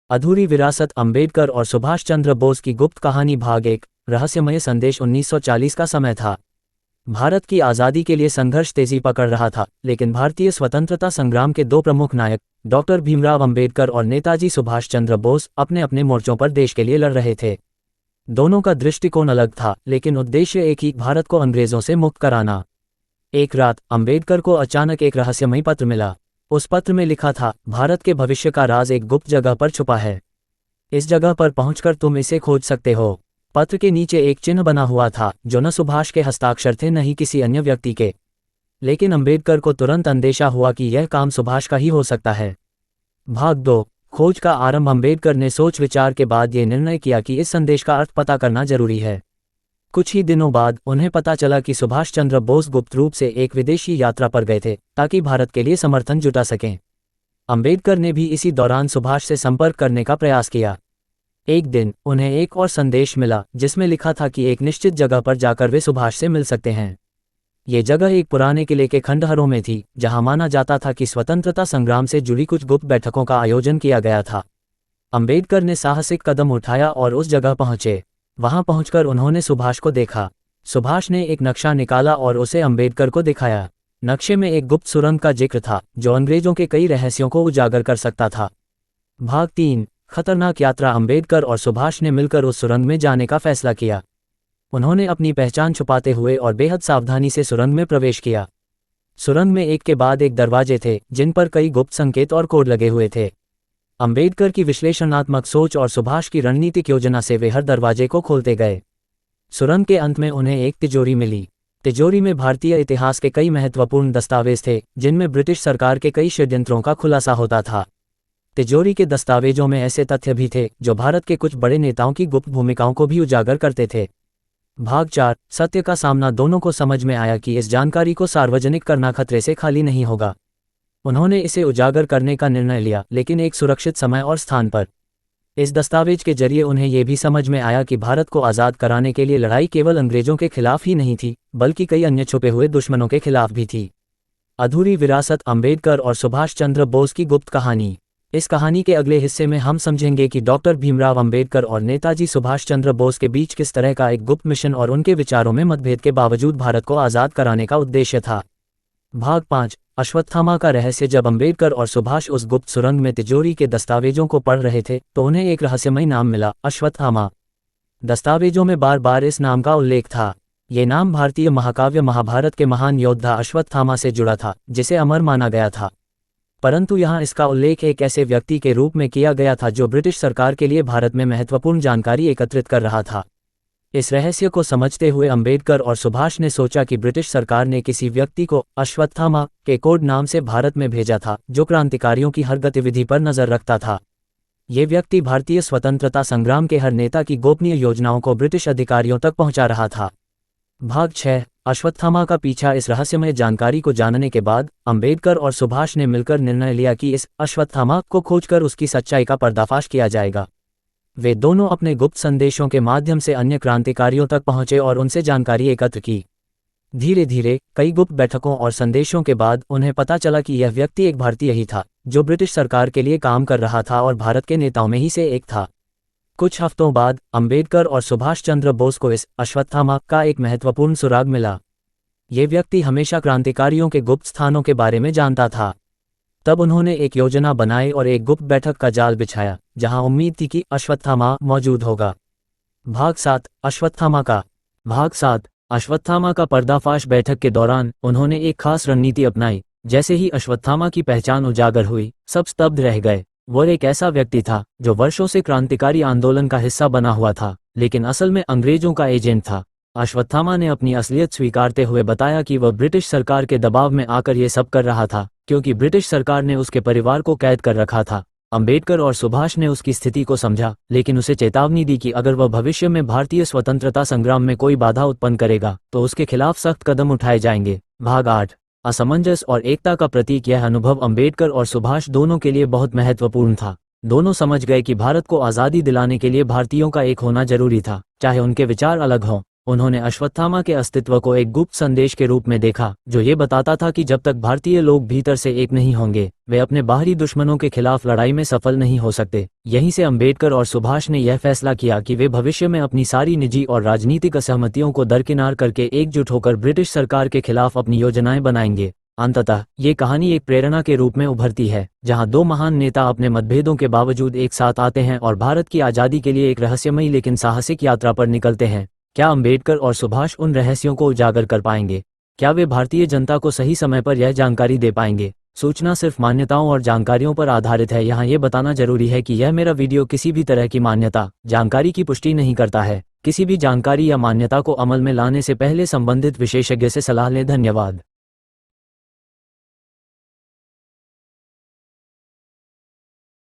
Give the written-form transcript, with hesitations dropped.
अधूरी विरासत, अंबेडकर और सुभाष चंद्र बोस की गुप्त कहानी भाग 1। रहस्यमय संदेश। 1940 का समय था। भारत की आज़ादी के लिए संघर्ष तेजी पकड़ रहा था, लेकिन भारतीय स्वतंत्रता संग्राम के दो प्रमुख नायक डॉक्टर भीमराव अंबेडकर और नेताजी सुभाष चंद्र बोस अपने अपने मोर्चों पर देश के लिए लड़ रहे थे। दोनों का दृष्टिकोण अलग था, लेकिन उद्देश्य एक ही, भारत को अंग्रेजों से मुक्त कराना। एक रात अंबेडकर को अचानक एक रहस्यमयी पत्र मिला। उस पत्र में लिखा था, भारत के भविष्य का राज एक गुप्त जगह पर छुपा है। इस जगह पर पहुंचकर तुम इसे खोज सकते हो। पत्र के नीचे एक चिन्ह बना हुआ था, जो न सुभाष के हस्ताक्षर थे न ही किसी अन्य व्यक्ति के। लेकिन अंबेडकर को तुरंत अंदेशा हुआ कि यह काम सुभाष का ही हो सकता है। भाग 2। खोज का आरंभ। अंबेडकर ने सोच विचार के बाद ये निर्णय किया कि इस संदेश का अर्थ पता करना जरूरी है। कुछ ही दिनों बाद उन्हें पता चला कि सुभाष चंद्र बोस गुप्त रूप से एक विदेशी यात्रा पर गए थे, ताकि भारत के लिए समर्थन जुटा सकें। अंबेडकर ने भी इसी दौरान सुभाष से संपर्क करने का प्रयास किया। एक दिन उन्हें एक और संदेश मिला, जिसमें लिखा था कि एक निश्चित जगह पर जाकर वे सुभाष से मिल सकते हैं। ये जगह एक पुराने किले के खंडहरों में थी, जहां माना जाता था कि स्वतंत्रता संग्राम से जुड़ी कुछ गुप्त बैठकों का आयोजन किया गया था। अंबेडकर ने साहसिक कदम उठाया और उस जगह पहुंचे। वहां पहुंचकर उन्होंने सुभाष को देखा। सुभाष ने एक नक्शा निकाला और उसे अंबेडकर को दिखाया। नक्शे में एक गुप्त सुरंग का जिक्र था, जो अंग्रेजों के कई रहस्यों को उजागर कर सकता था। भाग 3। खतरनाक यात्रा। अंबेडकर और सुभाष ने मिलकर उस सुरंग में जाने का फैसला किया। उन्होंने अपनी पहचान छुपाते हुए और बेहद सावधानी से सुरंग में प्रवेश किया। सुरंग में एक के बाद एक दरवाजे थे, जिन पर कई गुप्त संकेत और कोड लगे हुए थे। अंबेडकर की विश्लेषणात्मक सोच और सुभाष की रणनीतिक योजना से वे हर दरवाजे को खोलते गए। सुरंग के अंत में उन्हें एक तिजोरी मिली। तिजोरी में भारतीय इतिहास के कई महत्वपूर्ण दस्तावेज थे, जिनमें ब्रिटिश सरकार के कई षड्यंत्रों का खुलासा होता था। तिजोरी के दस्तावेजों में ऐसे तथ्य भी थे, जो भारत के कुछ बड़े नेताओं की गुप्त भूमिकाओं को भी उजागर करते थे। भाग 4। सत्य का सामना। दोनों को समझ में आया कि इस जानकारी को सार्वजनिक करना खतरे से खाली नहीं होगा। उन्होंने इसे उजागर करने का निर्णय लिया, लेकिन एक सुरक्षित समय और स्थान पर। इस दस्तावेज के जरिए उन्हें यह भी समझ में आया कि भारत को आज़ाद कराने के लिए लड़ाई केवल अंग्रेजों के खिलाफ ही नहीं थी, बल्कि कई अन्य छुपे हुए दुश्मनों के खिलाफ भी थी। अधूरी विरासत। अंबेडकर और सुभाष चंद्र बोस की गुप्त कहानी। इस कहानी के अगले हिस्से में हम समझेंगे कि डॉक्टर भीमराव अंबेडकर और नेताजी सुभाष चंद्र बोस के बीच किस तरह का एक गुप्त मिशन और उनके विचारों में मतभेद के बावजूद भारत को आज़ाद कराने का उद्देश्य था। भाग 5। अश्वत्थामा का रहस्य। जब अंबेडकर और सुभाष उस गुप्त सुरंग में तिजोरी के दस्तावेजों को पढ़ रहे थे, तो उन्हें एक रहस्यमय नाम मिला, अश्वत्थामा। दस्तावेजों में बार बार इस नाम का उल्लेख था। ये नाम भारतीय महाकाव्य महाभारत के महान योद्धा अश्वत्थामा से जुड़ा था, जिसे अमर माना गया था। परंतु यहाँ इसका उल्लेख एक ऐसे व्यक्ति के रूप में किया गया था, जो ब्रिटिश सरकार के लिए भारत में महत्वपूर्ण जानकारी एकत्रित कर रहा था। इस रहस्य को समझते हुए अंबेडकर और सुभाष ने सोचा कि ब्रिटिश सरकार ने किसी व्यक्ति को अश्वत्थामा के कोड नाम से भारत में भेजा था, जो क्रांतिकारियों की हर गतिविधि पर नजर रखता था। ये व्यक्ति भारतीय स्वतंत्रता संग्राम के हर नेता की गोपनीय योजनाओं को ब्रिटिश अधिकारियों तक पहुंचा रहा था। भाग 6। अश्वत्थामा का पीछा। इस रहस्यमय जानकारी को जानने के बाद अंबेडकर और सुभाष ने मिलकर निर्णय लिया कि इस अश्वत्थामा को खोजकर उसकी सच्चाई का पर्दाफाश किया जाएगा। वे दोनों अपने गुप्त संदेशों के माध्यम से अन्य क्रांतिकारियों तक पहुंचे और उनसे जानकारी एकत्र की। धीरे धीरे कई गुप्त बैठकों और संदेशों के बाद उन्हें पता चला कि यह व्यक्ति एक भारतीय ही था, जो ब्रिटिश सरकार के लिए काम कर रहा था और भारत के नेताओं में ही से एक था। कुछ हफ्तों बाद अंबेडकर और सुभाष चंद्र बोस को इस अश्वत्थामा का एक महत्वपूर्ण सुराग मिला। ये व्यक्ति हमेशा क्रांतिकारियों के गुप्त स्थानों के बारे में जानता था। तब उन्होंने एक योजना बनाई और एक गुप्त बैठक का जाल बिछाया, जहां उम्मीद थी कि अश्वत्थामा मौजूद होगा। भाग 7। अश्वत्थामा का। भाग 7। अश्वत्थामा का पर्दाफाश। बैठक के दौरान उन्होंने एक खास रणनीति अपनाई। जैसे ही अश्वत्थामा की पहचान उजागर हुई, सब स्तब्ध रह गए। वो एक ऐसा व्यक्ति था, जो वर्षों से क्रांतिकारी आंदोलन का हिस्सा बना हुआ था, लेकिन असल में अंग्रेजों का एजेंट था। अश्वत्थामा ने अपनी असलियत स्वीकारते हुए बताया कि वह ब्रिटिश सरकार के दबाव में आकर ये सब कर रहा था, क्योंकि ब्रिटिश सरकार ने उसके परिवार को कैद कर रखा था। अंबेडकर और सुभाष ने उसकी स्थिति को समझा, लेकिन उसे चेतावनी दी कि अगर वह भविष्य में भारतीय स्वतंत्रता संग्राम में कोई बाधा उत्पन्न करेगा, तो उसके खिलाफ सख्त कदम उठाए जाएंगे। भाग 8। असमंजस और एकता का प्रतीक। यह अनुभव अंबेडकर और सुभाष दोनों के लिए बहुत महत्वपूर्ण था। दोनों समझ गए कि भारत को आज़ादी दिलाने के लिए भारतीयों का एक होना जरूरी था, चाहे उनके विचार अलग हों। उन्होंने अश्वत्थामा के अस्तित्व को एक गुप्त संदेश के रूप में देखा, जो ये बताता था कि जब तक भारतीय लोग भीतर से एक नहीं होंगे, वे अपने बाहरी दुश्मनों के खिलाफ लड़ाई में सफल नहीं हो सकते। यहीं से अंबेडकर और सुभाष ने यह फैसला किया कि वे भविष्य में अपनी सारी निजी और राजनीतिक असहमतियों को दरकिनार करके एकजुट होकर ब्रिटिश सरकार के खिलाफ अपनी योजनाएं बनाएंगे। अंततः ये कहानी एक प्रेरणा के रूप में उभरती है, जहां दो महान नेता अपने मतभेदों के बावजूद एक साथ आते हैं और भारत की आज़ादी के लिए एक रहस्यमयी लेकिन साहसिक यात्रा पर निकलते हैं। क्या अंबेडकर और सुभाष उन रहस्यों को उजागर कर पाएंगे? क्या वे भारतीय जनता को सही समय पर यह जानकारी दे पाएंगे? सूचना सिर्फ मान्यताओं और जानकारियों पर आधारित है। यहाँ ये बताना जरूरी है कि यह मेरा वीडियो किसी भी तरह की मान्यता, जानकारी की पुष्टि नहीं करता है। किसी भी जानकारी या मान्यता को अमल में लाने से पहले संबंधित विशेषज्ञ से सलाह लें। धन्यवाद।